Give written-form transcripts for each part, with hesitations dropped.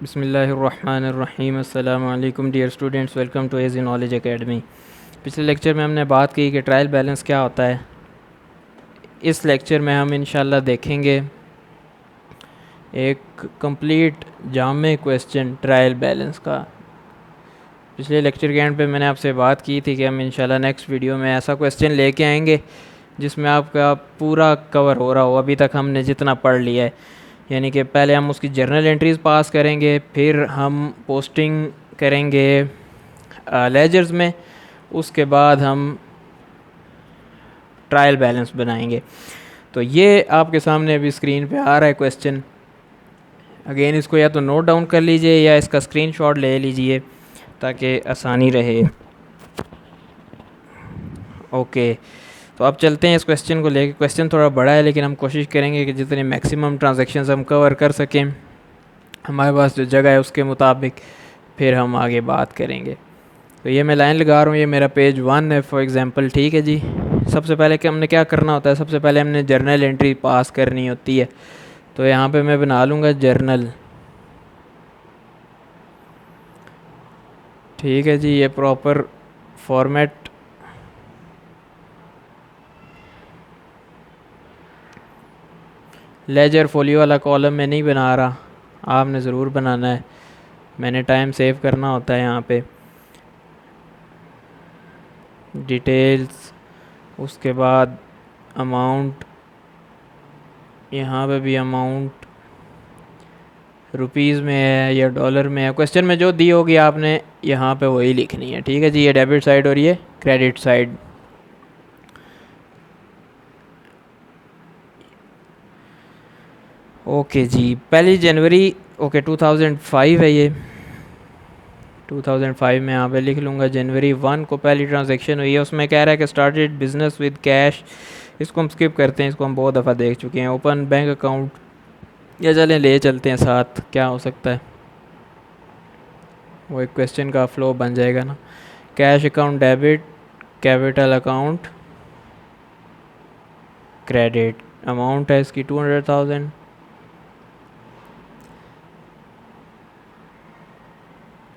बिस्मिल्लाहिर्रहमानिर्रहीम। अस्सलामु अलैकुम dear students, welcome to AG knowledge academy. पिछले लेक्चर में हमने बात की कि ट्रायल बैलेंस क्या होता है। इस लेक्चर में हम इंशाल्लाह देखेंगे एक कंप्लीट जामे क्वेश्चन ट्रायल बैलेंस का। पिछले लेक्चर के एंड पे मैंने आपसे बात की थी कि हम इंशाल्लाह नेक्स्ट वीडियो में ऐसा क्वेश्चन लेके आएंगे जिसमें आपका पूरा कवर हो रहा हो। अभी तक हमने जितना पढ़ लिया है, यानी कि पहले हम उसकी जर्नल एंट्रीज़ पास करेंगे, फिर हम पोस्टिंग करेंगे लेजर्स में, उसके बाद हम ट्रायल बैलेंस बनाएंगे। तो ये आपके सामने अभी स्क्रीन पे आ रहा है क्वेश्चन। अगेन इसको या तो नोट डाउन कर लीजिए या इसका स्क्रीनशॉट ले लीजिए ताकि आसानी रहे। ओके, तो अब चलते हैं इस क्वेश्चन को लेके। क्वेश्चन थोड़ा बड़ा है लेकिन हम कोशिश करेंगे कि जितने मैक्सिमम ट्रांजैक्शंस हम कवर कर सकें हमारे पास जो जगह है उसके मुताबिक, फिर हम आगे बात करेंगे। तो ये मैं लाइन लगा रहा हूँ, ये मेरा पेज 1 है फॉर एग्ज़ाम्पल। ठीक है जी। सबसे पहले कि हमने क्या करना होता है, सबसे पहले हमने जर्नल एंट्री पास करनी होती है। तो यहाँ पे मैं बना लूँगा जर्नल। ठीक है जी, ये प्रॉपर फॉर्मेट लेजर फोलियो वाला कॉलम में नहीं बना रहा, आपने ज़रूर बनाना है। मैंने टाइम सेव करना होता है यहाँ पे। डिटेल्स, उसके बाद अमाउंट, यहाँ पे भी अमाउंट रुपीज़ में है या डॉलर में है। क्वेश्चन में जो दी होगी आपने यहाँ पे वही लिखनी है। ठीक है जी। ये डेबिट साइड और ये क्रेडिट साइड। ओके जी, 1 जनवरी 2005 है ये। 2005 में यहाँ पे लिख लूँगा जनवरी 1 को पहली ट्रांजैक्शन हुई है। उसमें कह रहा है कि स्टार्टेड बिजनेस विद कैश। इसको हम स्किप करते हैं, इसको हम बहुत दफ़ा देख चुके हैं। ओपन बैंक अकाउंट, या चलें ले चलते हैं साथ, क्या हो सकता है, वो एक क्वेश्चन का फ्लो बन जाएगा ना। Cash account debit, capital account credit. Amount है इसकी 200,000।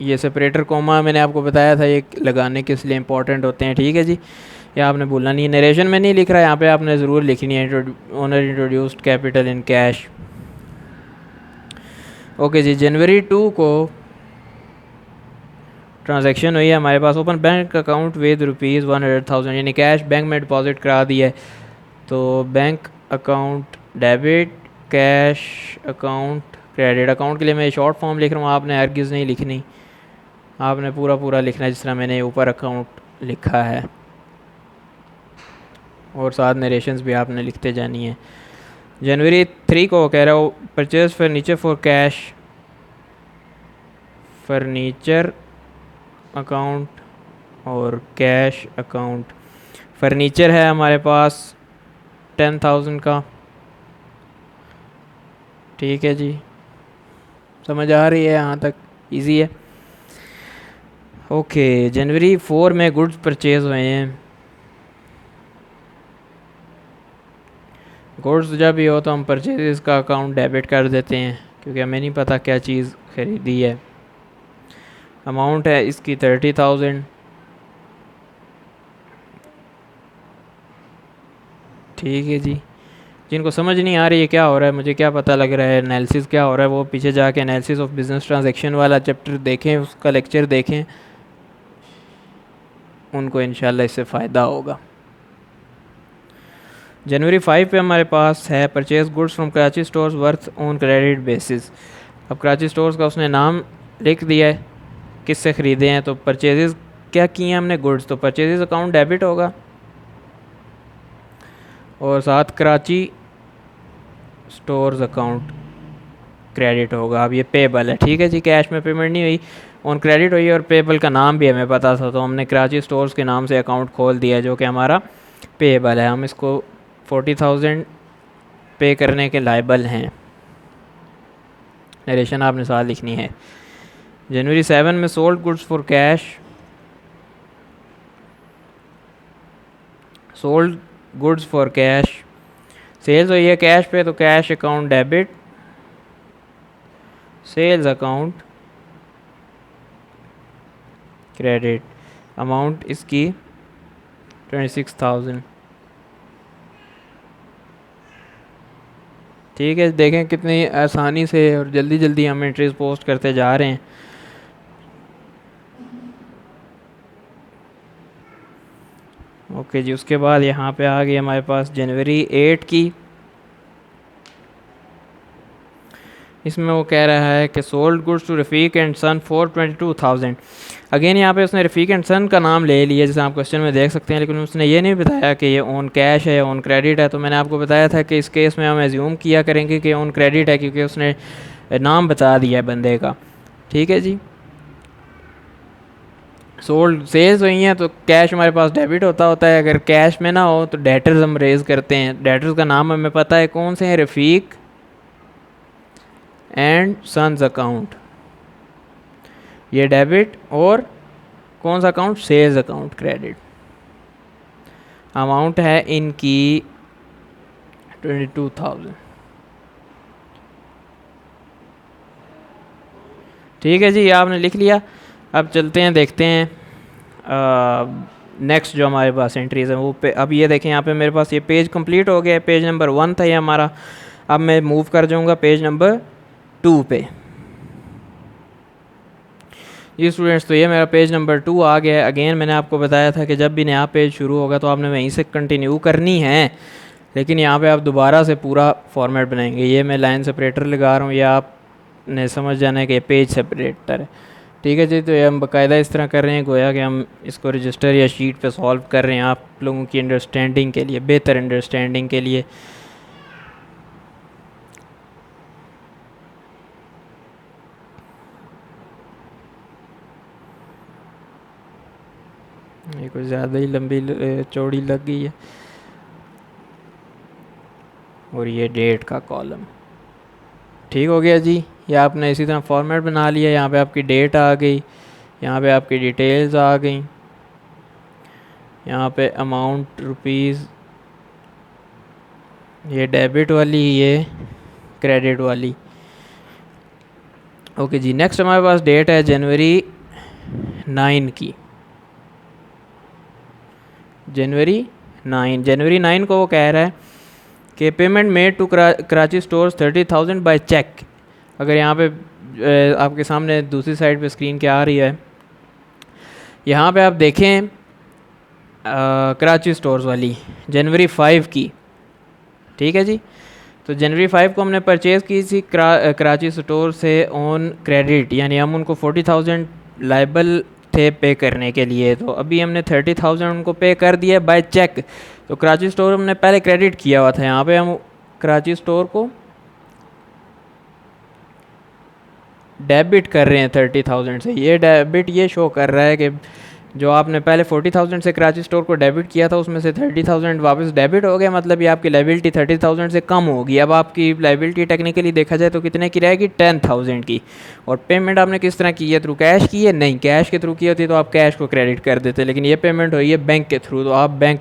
ये सेपरेटर कोमा मैंने आपको बताया था ये लगाने किस लिए इंपॉर्टेंट होते हैं। ठीक है जी। ये आपने भूलना नहीं है। नरेशन में नहीं लिख रहा है, यहाँ पे आपने ज़रूर लिखनी है owner introduced capital in cash. Okay जी, जनवरी 2 को ट्रांजैक्शन हुई है हमारे पास। ओपन बैंक अकाउंट विद ₹100,000, यानी कैश बैंक में डिपॉजिट करा दिया है। तो bank account debit, cash account credit. Account के लिए मैं शॉर्ट फॉर्म लिख रहा हूँ, आपने हरगिज़ नहीं लिखनी, आपने पूरा पूरा लिखना है जिस तरह मैंने ऊपर अकाउंट लिखा है, और साथ नरेशंस भी आपने लिखते जानी है। जनवरी 3 को कह रहा हूँ purchase furniture for cash, furniture account और कैश अकाउंट। फर्नीचर है हमारे पास 10,000 का। ठीक है जी, समझ आ रही है यहाँ तक, इजी है। ओके, जनवरी 4 में गुड्स परचेज हुए हैं। गुड्स जब भी हो तो हम परचेज का अकाउंट डेबिट कर देते हैं क्योंकि हमें नहीं पता क्या चीज़ ख़रीदी है। अमाउंट है इसकी 30,000। ठीक है जी। जिनको समझ नहीं आ रही है क्या हो रहा है, मुझे क्या पता लग रहा है एनालिसिस क्या हो रहा है, वो पीछे जाके एनालिसिस ऑफ बिजनेस ट्रांजैक्शन वाला चैप्टर देखें, उसका लेक्चर देखें, उनको इंशाल्लाह इससे फ़ायदा होगा। जनवरी 5 पे हमारे पास है purchase goods from Karachi stores worth on credit basis. अब कराची स्टोर्स का उसने नाम लिख दिया है, किससे ख़रीदे हैं। तो परचेजेस क्या किए हैं हमने, गुड्स, तो परचेजेस अकाउंट डेबिट होगा और साथ कराची स्टोर्स अकाउंट क्रेडिट होगा। अब ये पेबल है। ठीक है जी, कैश में पेमेंट नहीं हुई, ऑन क्रेडिट हुई, और पेबल का नाम भी हमें पता था तो हमने कराची स्टोर्स के नाम से अकाउंट खोल दिया जो कि हमारा पेबल है। हम इसको 40,000 पे करने के लायबल हैं। नरेशन आपने साथ लिखनी है। जनवरी 7 में sold goods for cash, sold goods for cash, sales हुई है कैश पे, तो cash account debit sales account credit, amount इसकी 26,000। ठीक है, देखें कितनी आसानी से और जल्दी जल्दी हम एंट्रीज पोस्ट करते जा रहे हैं। ओके जी, उसके बाद यहाँ पे आ गई हमारे पास जनवरी 8 की। इसमें वो कह रहा है कि sold goods to Rafiq and son for 22,000। Again यहाँ पे उसने रफ़ीक एंड सन का नाम ले लिया जैसे आप क्वेश्चन में देख सकते हैं, लेकिन उसने ये नहीं बताया कि ये ऑन कैश है, ऑन क्रेडिट है। तो मैंने आपको बताया था कि इस केस में हम एज्यूम किया करेंगे कि ऑन क्रेडिट है, क्योंकि उसने नाम बता दिया है बंदे का। ठीक है जी, सोल्ड सेल्स हुई हैं तो कैश हमारे पास डेबिट होता है। अगर कैश में ना हो तो डेटर्स हम रेज़ करते हैं। डेटर्स का नाम हमें पता है कौन से हैं, रफ़ीक एंड सन्स अकाउंट, ये डेबिट। और कौन सा account, sales account credit. Amount है इनकी 22,000। ठीक है जी, आपने लिख लिया। अब चलते हैं, देखते हैं नेक्स्ट जो हमारे पास एंट्रीज है वो पे। अब ये देखें यहाँ पे मेरे पास ये पेज कंप्लीट हो गया है। पेज नंबर 1 था ये हमारा। अब मैं मूव कर जाऊँगा पेज नंबर 2 पे। ये स्टूडेंट्स, तो ये मेरा पेज नंबर 2 आ गया है। अगेन मैंने आपको बताया था कि जब भी नया पेज शुरू होगा तो आपने वहीं से कंटिन्यू करनी है, लेकिन यहाँ पे आप दोबारा से पूरा फॉर्मेट बनाएंगे। ये मैं लाइन सेपरेटर लगा रहा हूँ, ये आपने समझ जाना है कि ये पेज सेपरेटर है। ठीक है जी, तो ये हम बाकायदा इस तरह कर रहे हैं गोया कि हम इसको रजिस्टर या शीट पे सॉल्व कर रहे हैं आप लोगों की अंडरस्टैंडिंग के लिए, बेहतर अंडरस्टैंडिंग के लिए। ये कुछ ज़्यादा ही लंबी चौड़ी लग गई है। और ये डेट का कॉलम ठीक हो गया जी। ये आपने इसी तरह फॉर्मेट बना लिया। यहाँ पे आपकी डेट आ गई, यहाँ पे आपकी डिटेल्स आ गई, यहाँ पे अमाउंट रुपीज़, ये डेबिट वाली, ये क्रेडिट वाली। ओके जी, नेक्स्ट हमारे पास डेट है जनवरी 9 की। जनवरी 9 को वो कह रहा है कि payment made to Karachi stores 30,000 by cheque. अगर यहाँ पे आपके सामने दूसरी साइड पे स्क्रीन के आ रही है, यहाँ पे आप देखें कराची स्टोर्स वाली जनवरी 5 की। ठीक है जी, तो जनवरी 5 को हमने परचेज़ की थी कराची स्टोर से ऑन क्रेडिट, यानी हम उनको 40,000 लाइबल थे पे करने के लिए। तो अभी हमने 30,000 उनको पे कर दिया बाय चेक। तो कराची स्टोर हमने पहले क्रेडिट किया हुआ था, यहाँ पे हम कराची स्टोर को डेबिट कर रहे हैं 30,000 से। ये डेबिट ये शो कर रहा है कि जो आपने पहले 40,000 से कराची स्टोर को डेबिट किया था उसमें से 30,000 वापस डेबिट हो गया, मतलब ये आपकी लाइबिलिटी 30,000 से कम होगी। अब आपकी लाइबिलिटी टेक्निकली देखा जाए तो कितने की रहेगी, 10,000 की। और पेमेंट आपने किस तरह की है, थ्रू कैश की है? नहीं, कैश के थ्रू की होती तो आप कैश को क्रेडिट कर देते, लेकिन ये पेमेंट हुई है बैंक के थ्रू, तो आप बैंक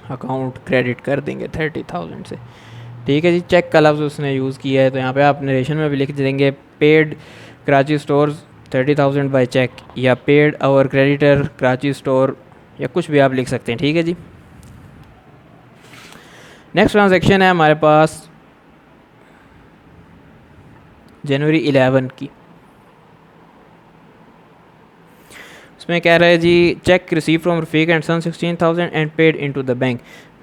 अकाउंट क्रेडिट कर देंगे 30,000 से। ठीक है जी, चेक का लफ्ज़ उसने यूज़ किया है तो यहाँ पे आप नरेशन में भी लिख देंगे paid Karachi stores 30,000 by cheque, या paid our creditor Karachi store, या कुछ भी आप लिख सकते हैं। ठीक है जी, नेक्स्ट ट्रांजैक्शन है हमारे पास जनवरी 11 की। उसमें कह रहा है जी cheque received from Rafiq and son 16,000 and paid into the bank.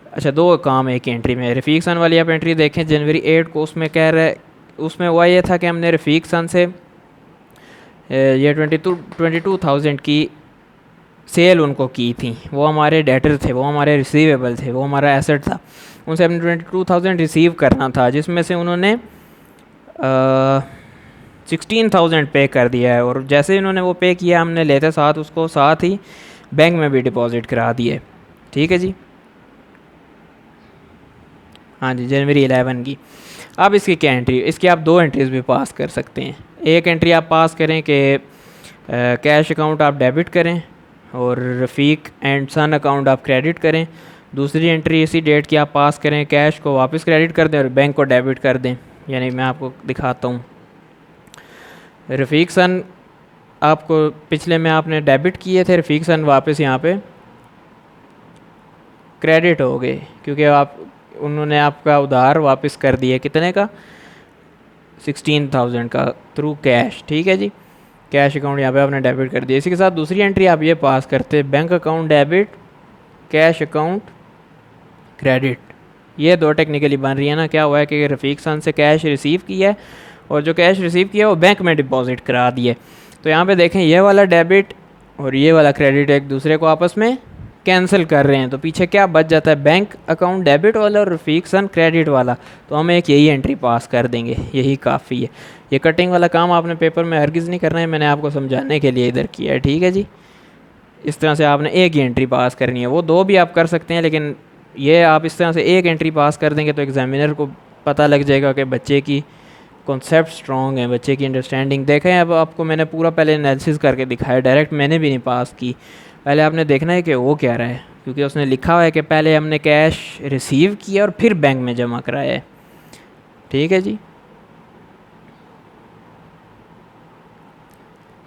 अच्छा, दो काम एक एंट्री में। रफ़ीक सन वाली आप एंट्री देखें जनवरी 8 को, उसमें कह रहा है, उसमें हुआ ये था कि हमने रफ़ीक सन से ये 22,000 की सेल उनको की थी। वो हमारे डेटर थे, वो हमारे रिसीवेबल थे, वो हमारा एसेट था। उनसे हमने 22,000 रिसीव करना था, जिसमें से उन्होंने 16,000 पे कर दिया है। और जैसे ही उन्होंने वो पे किया, हमने लेते साथ उसको साथ ही बैंक में भी डिपॉजिट करा दिए। ठीक है जी, हाँ जी, जनवरी 11 की। अब इसकी क्या एंट्री, इसकी आप दो एंट्रीज़ भी पास कर सकते हैं। एक एंट्री आप पास करें कि कैश अकाउंट आप डेबिट करें और रफ़ीक एंड सन अकाउंट आप क्रेडिट करें। दूसरी एंट्री इसी डेट की आप पास करें, कैश को वापस क्रेडिट कर दें और बैंक को डेबिट कर दें। यानी मैं आपको दिखाता हूँ रफ़ीक सन आपको पिछले में आपने डेबिट किए थे, रफ़ीक सन वापस यहाँ पे क्रेडिट हो गए क्योंकि आप उन्होंने आपका उधार वापस कर दिया कितने का, 16,000 का थ्रू कैश। ठीक है जी, कैश अकाउंट यहाँ पे आपने डेबिट कर दिया। इसी के साथ दूसरी एंट्री आप ये पास करते हैं, bank account debit, cash account credit. ये दो टेक्निकली बन रही है ना। क्या हुआ है कि रफ़ीक सन से कैश रिसीव किया है और जो कैश रिसीव किया है वो बैंक में डिपॉजिट करा दिए। तो यहाँ पे देखें ये वाला डेबिट और ये वाला क्रेडिट एक दूसरे को आपस में कैंसिल कर रहे हैं, तो पीछे क्या बच जाता है, बैंक अकाउंट डेबिट वाला और रफ़ीक सन क्रेडिट वाला। तो हम एक यही एंट्री पास कर देंगे, यही काफ़ी है। ये कटिंग वाला काम आपने पेपर में हरगिज़ नहीं करना है, मैंने आपको समझाने के लिए इधर किया है। ठीक है जी, इस तरह से आपने एक ही एंट्री पास करनी है। वो दो भी आप कर सकते हैं, लेकिन ये आप इस तरह से एक एंट्री पास कर देंगे तो एग्जामिनर को पता लग जाएगा कि बच्चे की कॉन्सेप्ट स्ट्रॉन्ग है, बच्चे की अंडरस्टैंडिंग। देखें अब आपको मैंने पूरा पहले एनालिसिस करके दिखाया, डायरेक्ट मैंने भी नहीं पास की। पहले आपने देखना है कि वो क्या रहा है, क्योंकि उसने लिखा हुआ है कि पहले हमने कैश रिसीव किया और फिर बैंक में जमा कराया है। ठीक है जी,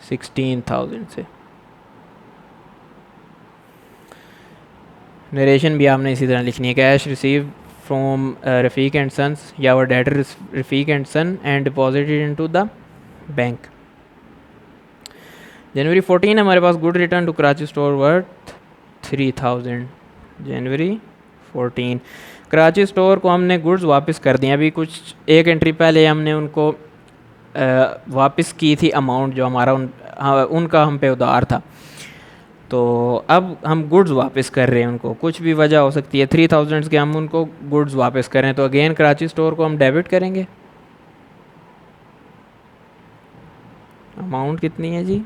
16,000 से। नरेशन भी आपने इसी तरह लिखनी है, cash receive from Rafiq and sons या our debtor Rafiq and son and deposited into the bank. जनवरी 14 हमारे पास good return to Karachi store worth 3,000। जनवरी 14 कराची स्टोर को हमने गुड्स वापस कर दिए। अभी कुछ एक एंट्री पहले हमने उनको वापस की थी अमाउंट जो हमारा उनका हम पे उधार था। तो अब हम गुड्स वापस कर रहे हैं उनको, कुछ भी वजह हो सकती है, 3,000 के हम उनको गुड्स वापस करें। तो अगेन कराची स्टोर को हम डेबिट करेंगे। अमाउंट कितनी है जी,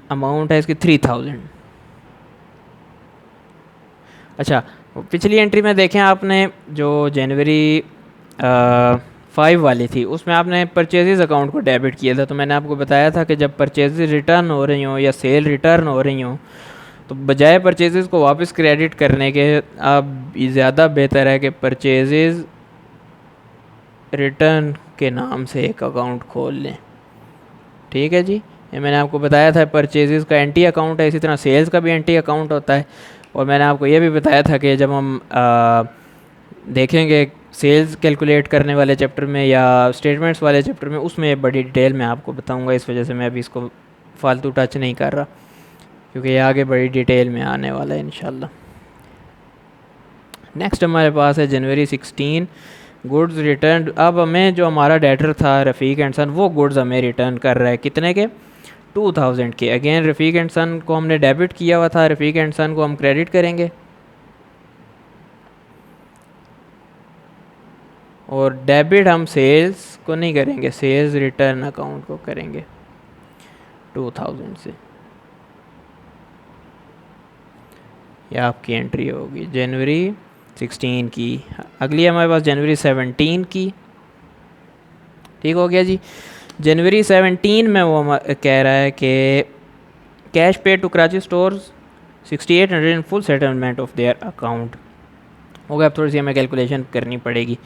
अमाउंट है इसकी 3,000। अच्छा, पिछली एंट्री में देखें आपने जो जनवरी 5 वाली थी उसमें आपने परचेजेस अकाउंट को डेबिट किया था। तो मैंने आपको बताया था कि जब परचेजेस रिटर्न हो रही हों या सेल रिटर्न हो रही हों तो बजाय परचेजेस को वापस क्रेडिट करने के अब ज़्यादा बेहतर है कि परचेजेस रिटर्न के नाम से एक अकाउंट खोल लें। ठीक है जी, ये मैंने आपको बताया था परचेजेस का एंटी अकाउंट है, इसी तरह सेल्स का भी एंटी अकाउंट होता है। और मैंने आपको ये भी बताया था कि जब हम देखेंगे सेल्स कैलकुलेट करने वाले चैप्टर में या स्टेटमेंट्स वाले चैप्टर में, उसमें बड़ी डिटेल में आपको बताऊंगा। इस वजह से मैं अभी इसको फालतू टच नहीं कर रहा, क्योंकि ये आगे बड़ी डिटेल में आने वाला है इंशाल्लाह। नेक्स्ट हमारे पास है जनवरी 16 गुड्स रिटर्न। अब हमें जो हमारा डेटर था रफ़ीक एंड सन, वो गुड्स हमें रिटर्न कर रहा है कितने के, 2,000 के। अगेन रफ़ीक एंड सन को हमने डेबिट किया हुआ था, रफ़ीक एंड सन को हम क्रेडिट करेंगे और डेबिट हम सेल्स को नहीं करेंगे, सेल्स रिटर्न अकाउंट को करेंगे 2,000 से। यह आपकी एंट्री होगी जनवरी 16 की। अगली हमारे पास जनवरी 17 की। ठीक हो गया जी, जनवरी 17 में वो कह रहा है कि cash pay to Karachi stores 6,800 in full settlement of their account. हो गया, अब थोड़ी सी हमें कैलकुलेशन करनी पड़ेगी।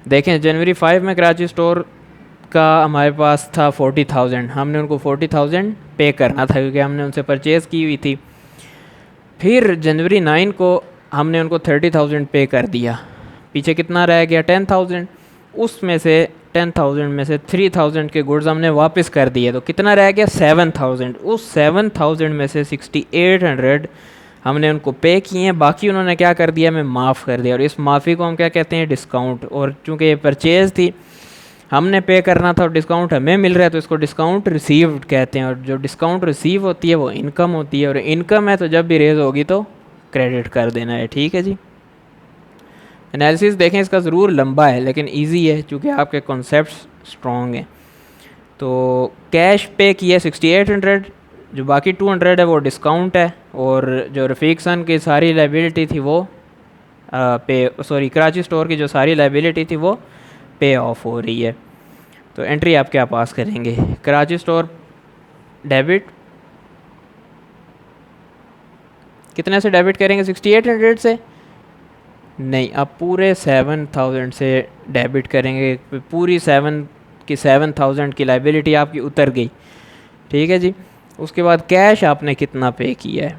देखें जनवरी 5 में कराची स्टोर का हमारे पास था 40,000, हमने उनको 40,000 पे करना था क्योंकि हमने उनसे परचेज़ की हुई थी। फिर जनवरी 9 को हमने उनको 30,000 पे कर दिया, पीछे कितना रह गया 10,000। उसमें से 10,000 में से 3,000 के गुड्स हमने वापस कर दिए, तो कितना रह गया 7,000। उस 7,000 में से 6,800 हमने उनको पे किए हैं, बाकी उन्होंने क्या कर दिया, हमें माफ़ कर दिया। और इस माफ़ी को हम क्या कहते हैं, डिस्काउंट। और चूँकि ये परचेज़ थी, हमने पे करना था और डिस्काउंट हमें मिल रहा है, तो इसको डिस्काउंट रिसीव्ड कहते हैं। और जो डिस्काउंट रिसीव होती है वो इनकम होती है, और इनकम है तो जब भी रेज़ होगी तो क्रेडिट कर देना है। ठीक है जी, एनालिसिस देखें इसका ज़रूर लंबा है लेकिन इजी है क्योंकि आपके कॉन्सेप्ट्स स्ट्रॉन्ग हैं। तो कैश पे किया 6,800, जो बाकी 200 है वो डिस्काउंट है। और जो रफ़ीक सन की सारी लाइबिलिटी थी वो कराची स्टोर की जो सारी लाइबिलिटी थी वो पे ऑफ हो रही है। तो एंट्री आप क्या पास करेंगे, कराची स्टोर डेबिट, कितने से डेबिट करेंगे 6,800 से, नहीं, आप पूरे 7000 से डेबिट करेंगे, पूरी 7000 की लाइबिलिटी आपकी उतर गई, ठीक है जी। उसके बाद कैश आपने कितना पे किया है,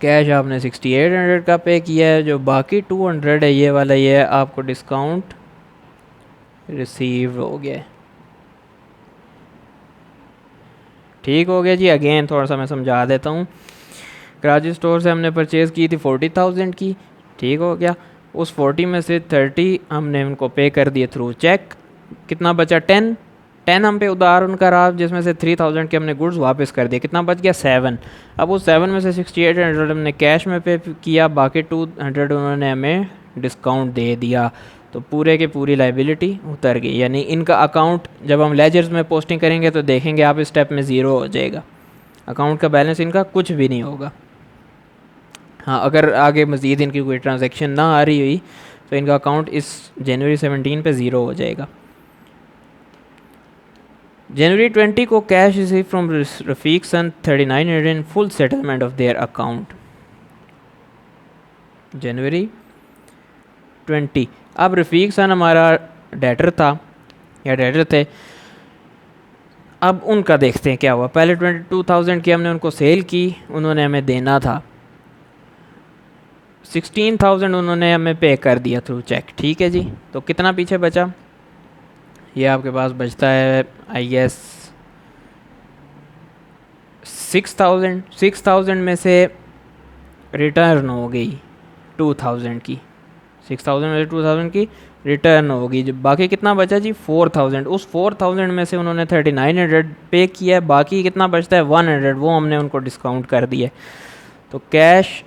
कैश आपने 6800 का पे किया है, जो बाकी 200 है ये वाला, ये आपको डिस्काउंट रिसीव हो गया है। ठीक हो गया जी। अगेन थोड़ा सा मैं समझा देता हूँ। कराची स्टोर से हमने परचेज़ की थी 40,000 की, ठीक हो गया। उस 40 में से 30 हमने उनको पे कर दिए थ्रू चेक, कितना बचा 10 हम पे उधार उनका रहा, जिसमें से 3000 के हमने गुड्स वापस कर दिए, कितना बच गया 7। अब उस 7 में से 6800 हमने कैश में पे किया, बाकी 200 उन्होंने हमें डिस्काउंट दे दिया, तो पूरे की पूरी लाइबिलिटी उतर गई। यानी इनका अकाउंट जब हम लेजर्स में पोस्टिंग करेंगे तो देखेंगे आप इस स्टेप में ज़ीरो हो जाएगा, अकाउंट का बैलेंस इनका कुछ भी नहीं होगा। हाँ, अगर आगे मज़ीद इनकी कोई ट्रांजैक्शन ना आ रही हुई तो इनका अकाउंट इस जनवरी 17 पे ज़ीरो हो जाएगा। जनवरी 20 को cash receive from Rafiq son 3900 in full settlement of their account. जनवरी 20, अब रफ़ीक सन हमारा डेटर था या डेटर थे, अब उनका देखते हैं क्या हुआ। पहले 22,000 की हमने उनको सेल की, उन्होंने हमें देना था 16,000 उन्होंने हमें पे कर दिया थ्रू चेक, ठीक है जी। तो कितना पीछे बचा, ये आपके पास बचता है आई गेस 6,000 में से रिटर्न हो गई 2,000 की, 6,000 में से 2,000 की रिटर्न होगी, जो बाकी कितना बचा जी 4,000। उस 4,000 में से उन्होंने 3900 पे किया है, बाकी कितना बचता है 100, वो हमने उनको डिस्काउंट कर दिया। तो कैश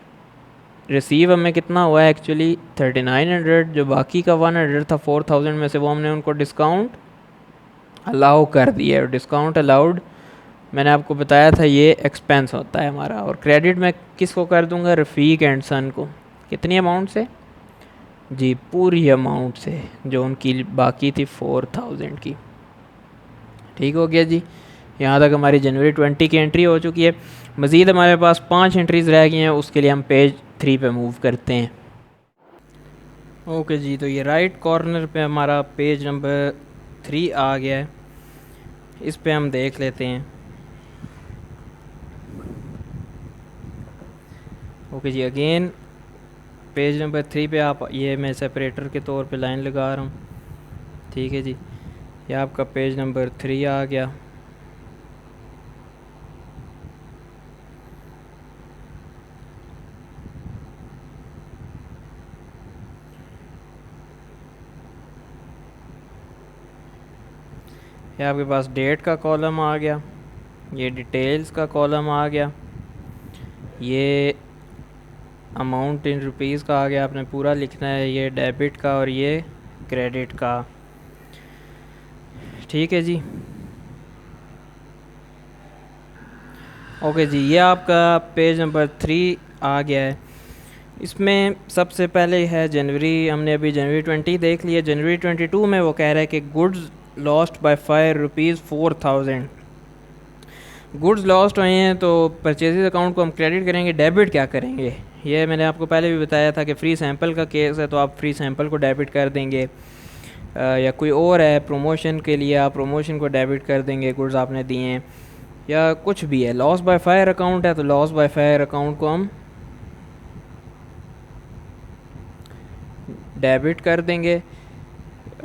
रिसीव हमें कितना हुआ है एक्चुअली 3900, जो बाकी का 100 था 4,000 में से, वो हमने उनको डिस्काउंट अलाउ कर दिया। और डिस्काउंट अलाउड मैंने आपको बताया था ये एक्सपेंस होता है हमारा। और क्रेडिट मैं किसको कर दूंगा, रफ़ीक एंड सन को, कितनी अमाउंट से जी, पूरी अमाउंट से जो उनकी बाकी थी 4,000 की। ठीक हो गया जी। यहाँ तक हमारी जनवरी 20 की एंट्री हो चुकी है। मज़ीद हमारे पास 5 एंट्रीज़ रह गई हैं, उसके लिए हम पेज 3 पे मूव करते हैं। ओके जी, तो ये राइट कॉर्नर पे हमारा पेज नंबर 3 आ गया है, इस पे हम देख लेते हैं। ओके जी, अगेन पेज नंबर 3 पे आप, ये मैं सेपरेटर के तौर पे लाइन लगा रहा हूँ, ठीक है जी। ये आपका पेज नंबर 3 आ गया। ये आपके पास डेट का कॉलम आ गया, ये डिटेल्स का कॉलम आ गया, ये अमाउंट इन रुपीज़ का आ गया, आपने पूरा लिखना है, ये डेबिट का और ये क्रेडिट का, ठीक है जी। ओके जी, ये आपका पेज नंबर 3 आ गया है। इसमें सबसे पहले है जनवरी, हमने अभी जनवरी 20 देख लिया। जनवरी 22 में वो कह रहा है कि goods lost by ₹4,000। Goods lost हुए हैं तो परचेजेज अकाउंट को हम क्रेडिट करेंगे, डेबिट क्या करेंगे, ये मैंने आपको पहले भी बताया था कि फ्री सैंपल का केस है तो आप फ्री सैंपल को डेबिट कर देंगे, या कोई और है प्रमोशन के लिए आप प्रमोशन को डेबिट कर देंगे, गुड्स आपने दिए हैं, या कुछ भी है। लॉस बाय फायर अकाउंट है तो लॉस बाय फायर अकाउंट को हम डेबिट कर देंगे।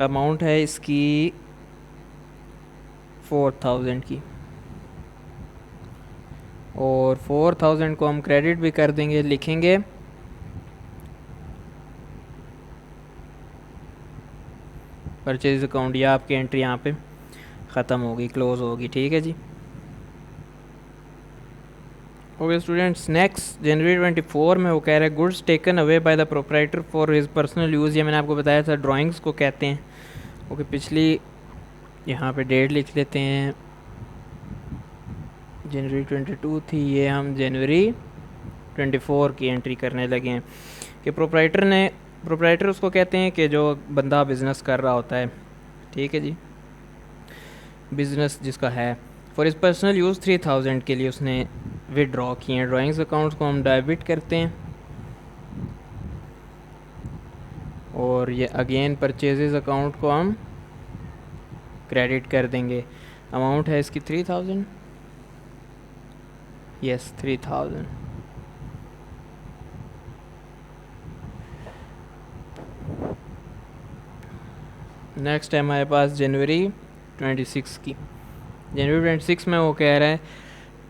अमाउंट है इसकी 4,000 की, और 4,000 को हम क्रेडिट भी कर देंगे, लिखेंगे परचेज अकाउंट, या आपकी एंट्री यहाँ पे ख़त्म होगी, क्लोज होगी, ठीक है जी। ओके स्टूडेंट्स, नेक्स्ट जनवरी 24 में वो कह रहे हैं goods taken away by the proprietor for his personal use, ये मैंने आपको बताया था ड्राइंग्स को कहते हैं। ओके, पिछली यहाँ पे डेट लिख लेते हैं, जनवरी 22 थी, ये हम जनवरी 24 की एंट्री करने लगे हैं कि प्रोप्राइटर उसको कहते हैं कि जो बंदा बिज़नेस कर रहा होता है, ठीक है जी, बिज़नेस जिसका है, फॉर इस पर्सनल यूज़ 3,000 के लिए उसने विड्रॉ किए हैं। ड्राइंग्स अकाउंट्स को हम डेबिट करते हैं, और ये अगेन परचेजेस अकाउंट को हम क्रेडिट कर देंगे। अमाउंट है इसकी 3000, यस 3000। नेक्स्ट है हमारे पास जनवरी 26 की। जनवरी 26 में वो कह रहा है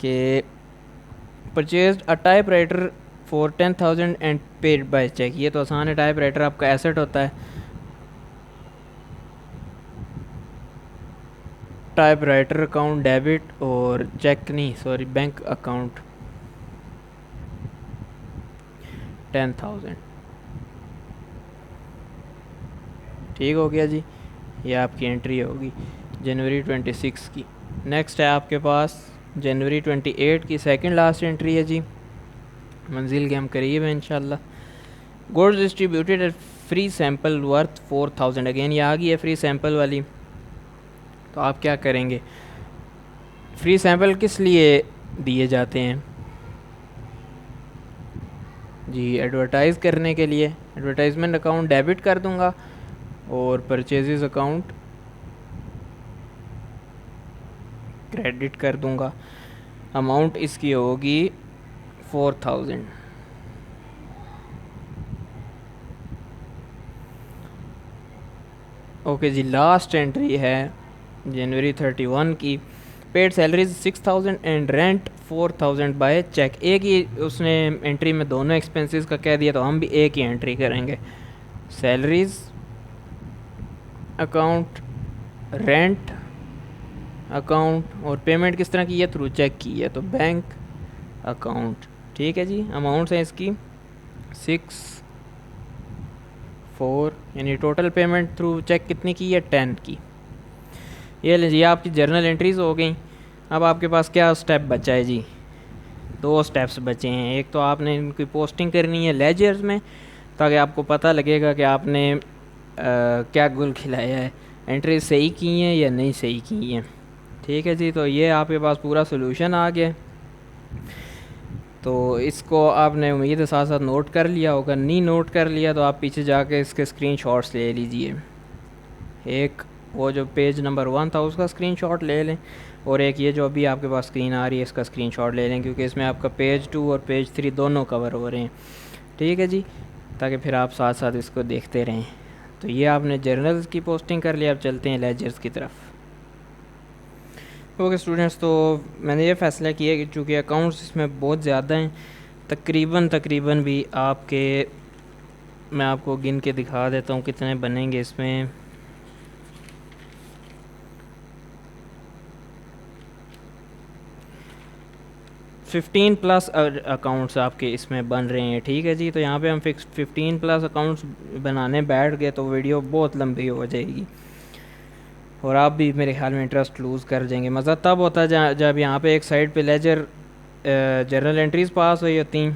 कि purchase a typewriter for 10,000 and paid by cheque. ये तो आसान है, टाइप राइटर आपका एसेट होता है। टाइप राइटर अकाउंट डेबिट और चेक नहीं, सॉरी, बैंक अकाउंट 10,000। ठीक हो गया जी, ये आपकी एंट्री होगी जनवरी 26 की। नेक्स्ट है आपके पास जनवरी 28 की सेकंड लास्ट एंट्री है जी। मंजिल के हम करीब हैं इंशाल्लाह। Goods distributed at free sample worth 4000। Again ये आ गई है फ्री सैंपल वाली। तो आप क्या करेंगे, फ्री सैंपल किस लिए दिए जाते हैं जी? एडवर्टाइज़ करने के लिए। एडवर्टाइजमेंट अकाउंट डेबिट कर दूंगा और परचेजेस अकाउंट क्रेडिट कर दूंगा। अमाउंट इसकी होगी 4000। ओके जी, लास्ट एंट्री है जनवरी 31 की। Paid salaries 6000 and rent 4000 by cheque. एक ही उसने एंट्री में दोनों एक्सपेंसेस का कह दिया, तो हम भी एक ही एंट्री करेंगे। सैलरीज अकाउंट, रेंट अकाउंट, और पेमेंट किस तरह की है? थ्रू चेक की है, तो बैंक अकाउंट। ठीक है जी। अमाउंट्स हैं इसकी 64, यानी टोटल पेमेंट थ्रू चेक कितनी की है? 10 की। ये लीजिए आपकी जर्नल एंट्रीज हो गई। अब आपके पास क्या स्टेप बचा है जी? 2 स्टेप्स बचे हैं। एक तो आपने इनकी पोस्टिंग करनी है लेजर्स में, ताकि आपको पता लगेगा कि आपने क्या गुल खिलाया है, एंट्री सही की हैं या नहीं सही की हैं। ठीक है जी, तो ये आपके पास पूरा सोल्यूशन आ गया। तो इसको आपने उम्मीद है साथ साथ नोट कर लिया होगा। नहीं नोट कर लिया तो आप पीछे जाके इसके स्क्रीनशॉट्स ले लीजिए। एक वो जो पेज नंबर 1 था उसका स्क्रीनशॉट ले लें, और एक ये जो अभी आपके पास स्क्रीन आ रही है इसका स्क्रीनशॉट ले लें, क्योंकि इसमें आपका पेज 2 और पेज 3 दोनों कवर हो रहे हैं। ठीक है जी, ताकि फिर आप साथ साथ इसको देखते रहें। तो ये आपने जर्नल्स की पोस्टिंग कर लिया। अब चलते हैं लेजर्स की तरफ। ओके स्टूडेंट्स, तो मैंने ये फ़ैसला किया कि चूँकि अकाउंट्स इसमें बहुत ज़्यादा हैं, तकरीबन भी आपके, मैं आपको गिन के दिखा देता हूँ कितने बनेंगे इसमें। फिफ्टीन प्लस अकाउंट्स आपके इसमें बन रहे हैं। ठीक है जी, तो यहाँ पे हम 15 प्लस अकाउंट्स बनाने बैठ गए तो वीडियो बहुत लंबी हो जाएगी, और आप भी मेरे ख्याल में इंटरेस्ट लूज़ कर जाएंगे। मज़ा तब होता है जब यहाँ पे एक साइड पे लेजर जर्नल एंट्रीज़ पास हुई होती,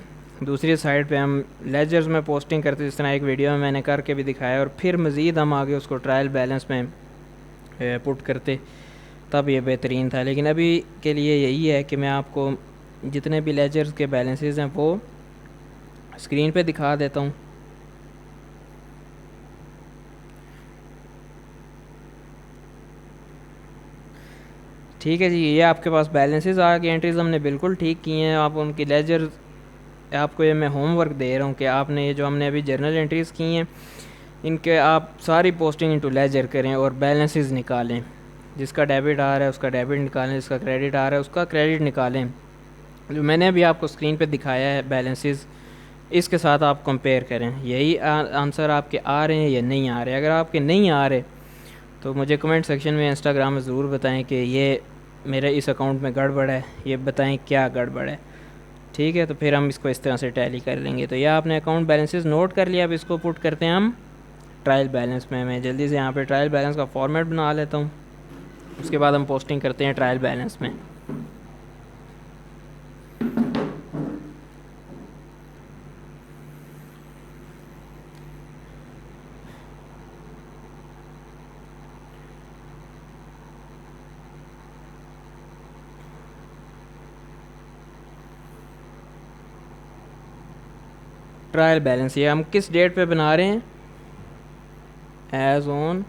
दूसरी साइड पे हम लेजर्स में पोस्टिंग करते, जिस तरह एक वीडियो में मैंने करके भी दिखाया, और फिर मज़ीद हम आगे उसको ट्रायल बैलेंस में पुट करते, तब ये बेहतरीन था। लेकिन अभी के लिए यही है कि मैं आपको जितने भी लेजर्स के बैलेंसेस हैं वो स्क्रीन पे दिखा देता हूँ। ठीक है जी, ये आपके पास बैलेंसेस आ गए। एंट्रीज हमने बिल्कुल ठीक की हैं। आप उनकी लेजर, आपको ये मैं होमवर्क दे रहा हूँ कि आपने ये जो हमने अभी जर्नल एंट्रीज़ की हैं इनके आप सारी पोस्टिंग इनटू लेजर करें और बैलेंसेस निकालें। जिसका डेबिट आ रहा है उसका डेबिट निकालें, जिसका क्रेडिट आ रहा है उसका क्रेडिट निकालें। जो मैंने अभी आपको स्क्रीन पे दिखाया है बैलेंसेस, इसके साथ आप कंपेयर करें। यही आंसर आपके आ रहे हैं या नहीं आ रहे। अगर आपके नहीं आ रहे तो मुझे कमेंट सेक्शन में इंस्टाग्राम में ज़रूर बताएं कि ये मेरे इस अकाउंट में गड़बड़ है, ये बताएं क्या गड़बड़ है। ठीक है, तो फिर हम इसको इस तरह से टैली कर लेंगे। तो यह आपने अकाउंट बैलेंसेस नोट कर लिया। अब इसको पुट करते हैं हम ट्रायल बैलेंस में। मैं जल्दी से यहाँ पे ट्रायल बैलेंस का फॉर्मेट बना लेता हूँ, उसके बाद हम पोस्टिंग करते हैं ट्रायल बैलेंस में। ट्रायल बैलेंस ये हम किस डेट पे बना रहे हैं? एज ऑन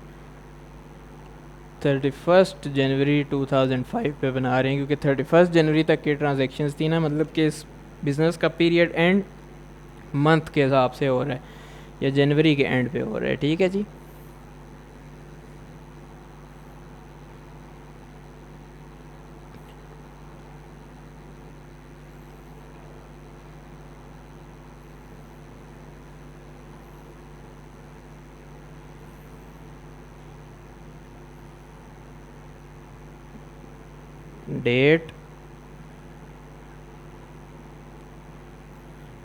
31 जनवरी 2005 पे बना रहे हैं, क्योंकि 31 जनवरी तक की ट्रांजेक्शन्स थी ना, मतलब कि इस बिज़नेस का पीरियड एंड मंथ के हिसाब से हो रहा है या जनवरी के एंड पे हो रहा है। ठीक है जी। डेट,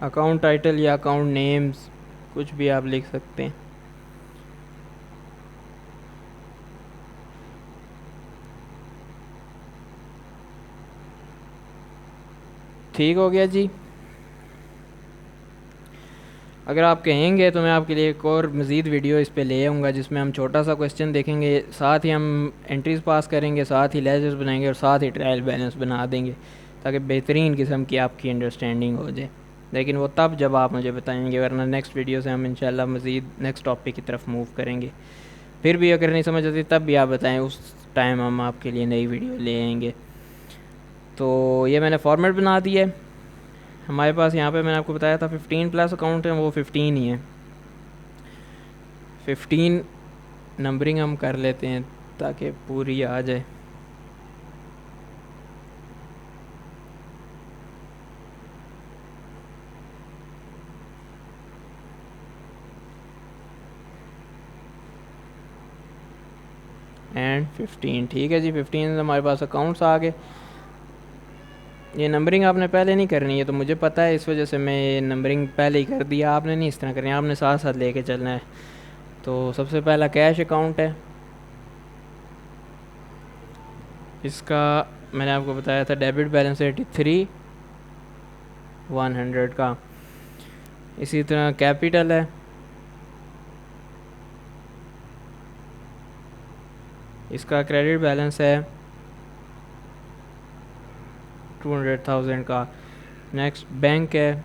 अकाउंट टाइटल या अकाउंट नेम्स कुछ भी आप लिख सकते हैं। ठीक हो गया जी। अगर आप कहेंगे तो मैं आपके लिए एक और मज़ीद वीडियो इस पे ले आऊँगा, जिसमें हम छोटा सा क्वेश्चन देखेंगे, साथ ही हम एंट्रीज़ पास करेंगे, साथ ही लेजर्स बनाएंगे और साथ ही ट्रायल बैलेंस बना देंगे, ताकि बेहतरीन किस्म की आपकी अंडरस्टैंडिंग हो जाए। लेकिन वो तब जब आप मुझे बताएंगे, वरना नेक्स्ट वीडियो से हम इंशाल्लाह मज़ीद नेक्स्ट टॉपिक की तरफ मूव करेंगे। फिर भी अगर नहीं समझ आती तब भी आप बताएं, उस टाइम हम आपके लिए नई वीडियो ले आएंगे। तो ये मैंने फॉर्मेट बना दिया है। हमारे पास यहाँ पे मैंने आपको बताया था 15 प्लस अकाउंट है, वो 15 ही है। 15 नंबरिंग हम कर लेते हैं ताकि पूरी आ जाए। एंड 15, ठीक है जी। 15 हमारे पास अकाउंट्स आ गए। ये नंबरिंग आपने पहले नहीं करनी है, तो मुझे पता है, इस वजह से मैं ये नंबरिंग पहले ही कर दिया। आपने नहीं इस तरह करनी, आपने साथ साथ लेके चलना है। तो सबसे पहला कैश अकाउंट है। इसका मैंने आपको बताया था डेबिट बैलेंस 83,100 का। इसी तरह कैपिटल है, इसका क्रेडिट बैलेंस है 200,000 का। नेक्स्ट बैंक है,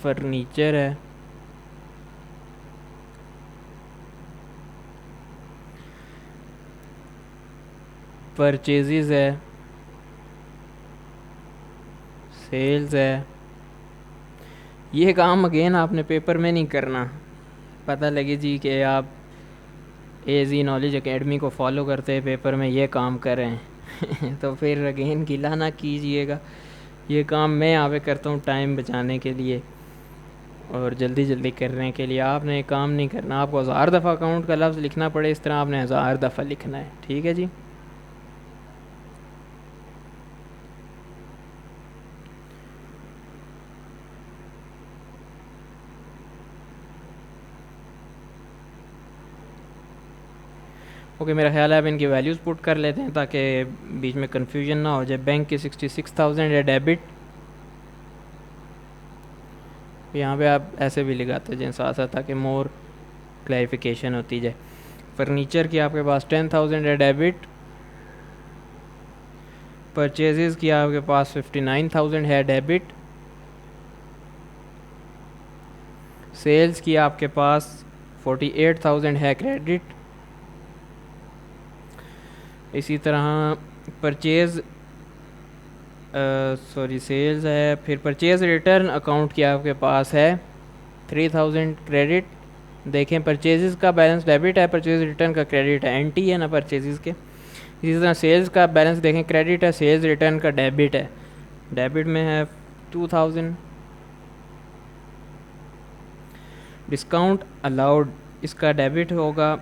फर्नीचर है, परचेजेस है, सेल्स है। ये काम अगेन आपने पेपर में नहीं करना, पता लगे जी कि आप एजी नॉलेज एकेडमी को फॉलो करते हैं, पेपर में ये काम कर रहे हैं तो फिर अगेन गिला ना कीजिएगा। ये काम मैं यहाँ पे करता हूँ टाइम बचाने के लिए और जल्दी जल्दी करने के लिए। आपने ये काम नहीं करना। आपको 1000 दफ़ा अकाउंट का लफ्ज़ लिखना पड़े, इस तरह आपने 1000 दफ़ा लिखना है। ठीक है जी। ओके, मेरा ख्याल है अब इनकी वैल्यूज़ पुट कर लेते हैं ताकि बीच में कन्फ्यूजन ना हो जाए। बैंक की 66,000 है डेबिट, यहाँ पे आप ऐसे भी लगाते हैं साथ साथ ताकि मोर क्लैरिफिकेशन होती जाए। फर्नीचर की आपके पास 10,000 है डेबिट। परचेजेस की आपके पास 59,000 है डेबिट। सेल्स की आपके पास 48,000 है क्रेडिट। इसी तरह परचेज़ सेल्स है, फिर परचेज़ रिटर्न अकाउंट की आपके पास है 3,000 क्रेडिट। देखें, परचेज़ का बैलेंस डेबिट है, परचेज़ रिटर्न का क्रेडिट है, एंटी है ना परचेज़ के। इसी तरह सेल्स का बैलेंस देखें, क्रेडिट है, सेल्स रिटर्न का डेबिट है, डेबिट में है 2,000। डिस्काउंट अलाउड, इसका डेबिट होगा,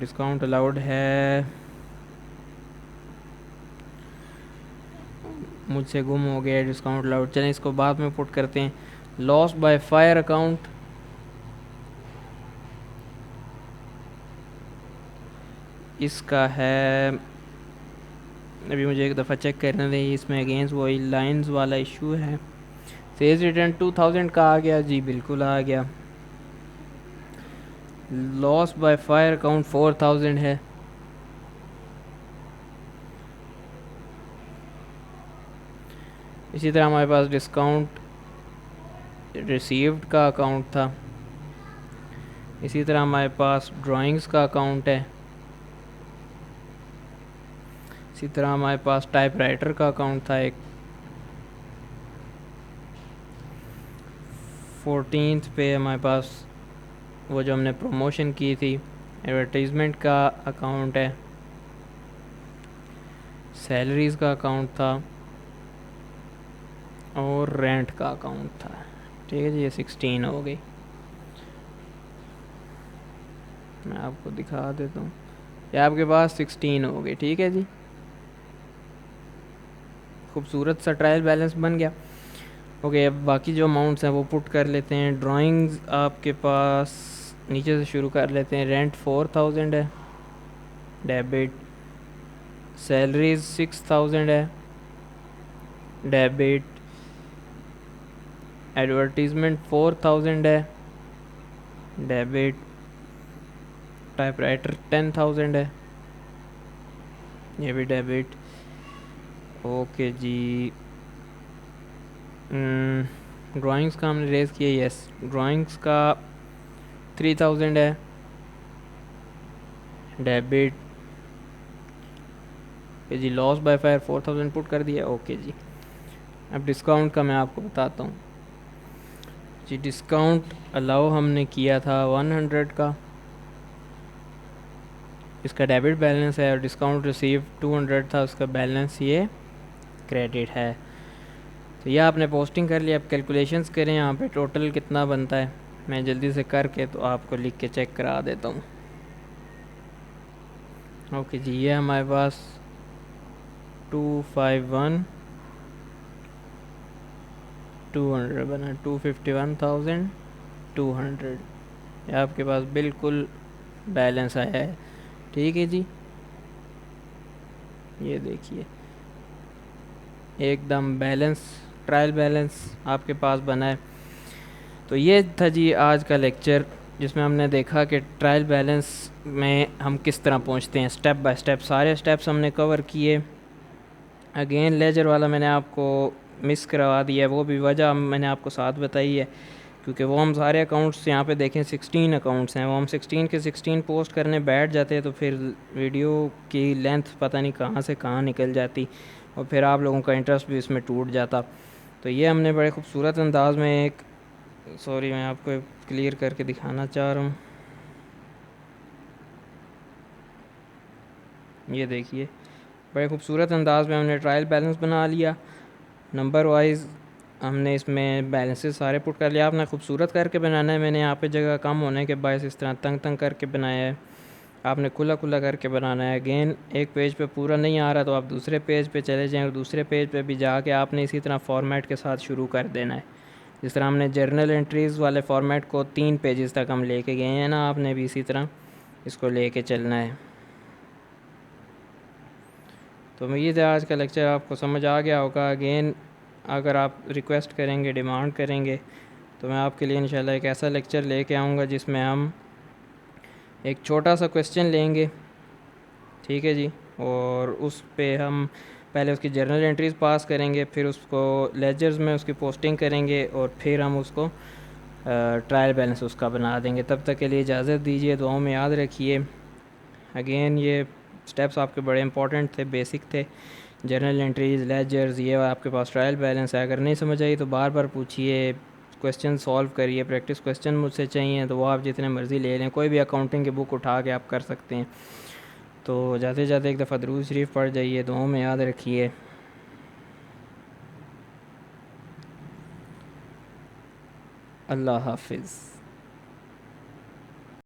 डिस्काउंट अलाउड है, मुझसे गुम हो गया डिस्काउंट अलाउड, चलें इसको बाद में पुट करते हैं। लॉस बाय फायर अकाउंट, इसका है, अभी मुझे एक दफ़ा चेक करने दें, इसमें अगेंस्ट वही लाइंस वाला इशू है। सेल्स रिटर्न 2000 का आ गया जी, बिल्कुल आ गया। लॉस बाय फायर अकाउंट 4000 है। इसी तरह हमारे पास डिस्काउंट रिसीव्ड का अकाउंट था। इसी तरह हमारे पास ड्राइंग्स का अकाउंट है। इसी तरह हमारे पास टाइपराइटर का अकाउंट था एक। 14th पे हमारे पास वो जो हमने प्रमोशन की थी एडवर्टीज़मेंट का अकाउंट है। सैलरीज़ का अकाउंट था और रेंट का अकाउंट था। ठीक है जी, ये 16 हो गई। मैं आपको दिखा देता हूँ, ये आपके पास 16 हो गई। ठीक है जी, खूबसूरत सा ट्रायल बैलेंस बन गया। ओके, अब बाकी जो अमाउंट्स हैं वो पुट कर लेते हैं। ड्राइंग्स आपके पास नीचे से शुरू कर लेते हैं। रेंट 4000 है, डेबिट। सैलरीज 6000 है, डेबिट। एडवर्टीज़मेंट 4000 है, डेबिट। टाइपराइटर 10000 है, ये भी डेबिट। ओके जी, ड्राइंग्स का हमने रेज़ किया, यस। ड्राइंग्स का 3000 है, डेबिट। ओके जी, लॉस बाय फायर 4000 पुट कर दिया। ओके जी, अब डिस्काउंट का मैं आपको बताता हूँ जी। डिस्काउंट अलाउ हमने किया था 100 का, इसका डेबिट बैलेंस है। और डिस्काउंट रिसीव 200 था, उसका बैलेंस ये क्रेडिट है। तो यह आपने पोस्टिंग कर लिया। अब कैलकुलेशंस करें यहाँ पे टोटल कितना बनता है। मैं जल्दी से करके तो आपको लिख के चेक करा देता हूँ। ओके जी, ये हमारे पास 251,200 बना, 251,200। ये आपके पास बिल्कुल बैलेंस आया है। ठीक है जी, ये देखिए एकदम बैलेंस, ट्रायल बैलेंस आपके पास बना है। तो ये था जी आज का लेक्चर, जिसमें हमने देखा कि ट्रायल बैलेंस में हम किस तरह पहुंचते हैं। स्टेप बाय स्टेप सारे स्टेप्स हमने कवर किए। अगेन लेजर वाला मैंने आपको मिस करवा दिया है, वो भी वजह मैंने आपको साथ बताई है, क्योंकि वो हम सारे अकाउंट्स यहाँ पे देखें 16 अकाउंट्स हैं, वो हम 16 के 16 पोस्ट करने बैठ जाते हैं तो फिर वीडियो की लेंथ पता नहीं कहाँ से कहाँ निकल जाती और फिर आप लोगों का इंटरेस्ट भी इसमें टूट जाता। तो ये हमने बड़े खूबसूरत अंदाज में एक, सॉरी मैं आपको क्लियर करके दिखाना चाह रहा हूँ। ये देखिए बड़े खूबसूरत अंदाज में हमने ट्रायल बैलेंस बना लिया। नंबर वाइज हमने इसमें बैलेंसेस सारे पुट कर लिया। आपने खूबसूरत करके बनाना है, मैंने यहाँ पे जगह कम होने के बायस इस तरह तंग तंग करके बनाया है। आपने खुला खुला करके बनाना है। अगेन एक पेज पे पूरा नहीं आ रहा तो आप दूसरे पेज पे चले जाएँ और दूसरे पेज पे भी जाके आपने इसी तरह फॉर्मेट के साथ शुरू कर देना है। जिस तरह हमने जर्नल एंट्रीज़ वाले फॉर्मेट को 3 पेजेस तक हम लेके गए हैं ना, आपने भी इसी तरह इसको लेके चलना है। तो उम्मीद है आज का लेक्चर आपको समझ आ गया होगा। अगेन अगर आप रिक्वेस्ट करेंगे, डिमांड करेंगे, तो मैं आपके लिए इंशाल्लाह एक ऐसा लेक्चर लेके आऊँगा जिसमें हम एक छोटा सा क्वेश्चन लेंगे, ठीक है जी, और उस पे हम पहले उसकी जर्नल एंट्रीज़ पास करेंगे, फिर उसको लेजर्स में उसकी पोस्टिंग करेंगे और फिर हम उसको ट्रायल बैलेंस उसका बना देंगे। तब तक के लिए इजाज़त दीजिए, दुआओं में याद रखिए। अगेन ये स्टेप्स आपके बड़े इंपॉर्टेंट थे, बेसिक थे। जर्नल एंट्रीज, लेजर्स, ये आपके पास ट्रायल बैलेंस है। अगर नहीं समझ आई तो बार बार पूछिए, क्वेश्चन सॉल्व करिए। प्रैक्टिस क्वेश्चन मुझसे चाहिए तो वो आप जितने मर्ज़ी ले लें, कोई भी अकाउंटिंग की बुक उठा के आप कर सकते हैं। तो जाते जाते एक दफ़ा दुरूद शरीफ पढ़ जाइए, दुआओं में याद रखिए। अल्लाह हाफिज़।